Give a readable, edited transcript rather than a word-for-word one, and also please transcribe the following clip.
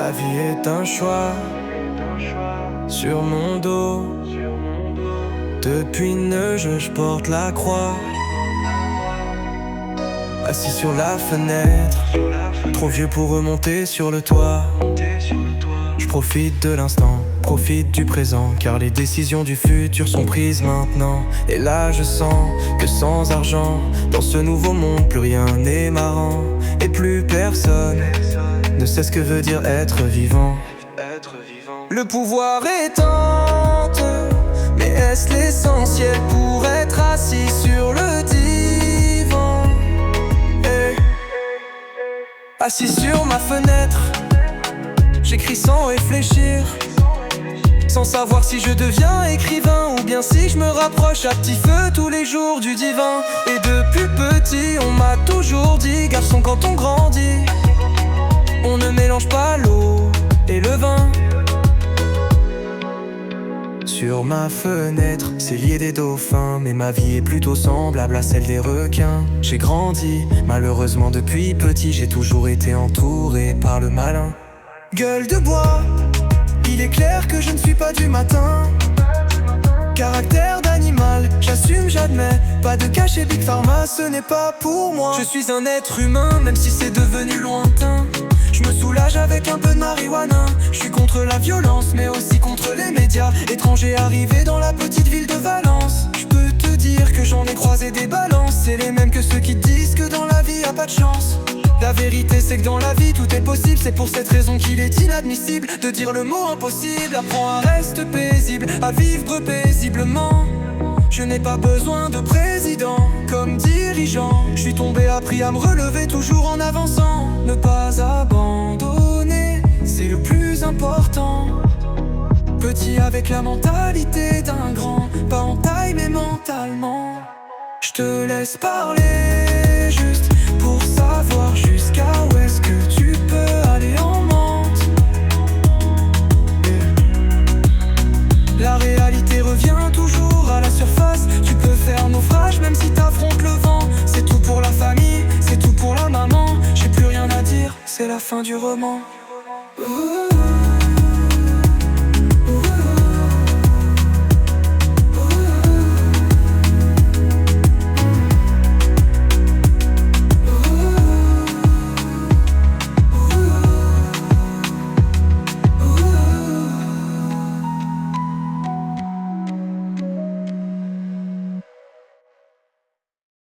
La vie est un choix sur mon dos. Depuis Neuge, je porte la croix. Assis sur la fenêtre, trop vieux pour remonter sur le toit. Je profite de l'instant, profite du présent, car les décisions du futur sont prises maintenant. Et là je sens que sans argent, dans ce nouveau monde, plus rien n'est marrant. Et plus personne ne sait ce que veut dire être vivant. Le pouvoir est tente, mais est-ce l'essentiel pour être assis sur le divan? Assis sur ma fenêtre, j'écris sans réfléchir, sans savoir si je deviens écrivain ou bien si je me rapproche à petit feu tous les jours du divin. Et depuis petit on m'a toujours dit: garçon, quand on grandit, on ne mélange pas l'eau et le vin. Sur ma fenêtre, c'est lié des dauphins, mais ma vie est plutôt semblable à celle des requins. J'ai grandi, malheureusement depuis petit, j'ai toujours été entouré par le malin. Gueule de bois, il est clair que je ne suis pas du matin. Caractère d'animal, j'assume, j'admets. Pas de cachet Big Pharma, ce n'est pas pour moi. Je suis un être humain, même si c'est devenu lointain. Je me soulage avec un peu de marijuana. Je suis contre la violence, mais aussi contre les médias étrangers arrivés dans la petite ville de Valence. Je peux te dire que j'en ai croisé des balances. C'est les mêmes que ceux qui te disent que dans la vie y a pas de chance. La vérité c'est que dans la vie tout est possible. C'est pour cette raison qu'il est inadmissible de dire le mot impossible. Apprends à rester paisible, à vivre paisiblement. Je n'ai pas besoin de président comme dirigeant. Je suis tombé, appris à me relever toujours en avançant. Ne pas abandonner, c'est le plus important. Petit avec la mentalité d'un grand, pas en taille mais mentalement. Je te laisse parler juste pour savoir jusqu'à où est-ce que tu peux aller en menthe. La réalité revient toujours à la surface. Tu peux faire naufrage même si t'affrontes le vent. C'est tout pour la famille, c'est tout pour la maman. J'ai plus rien à dire, c'est la fin du roman.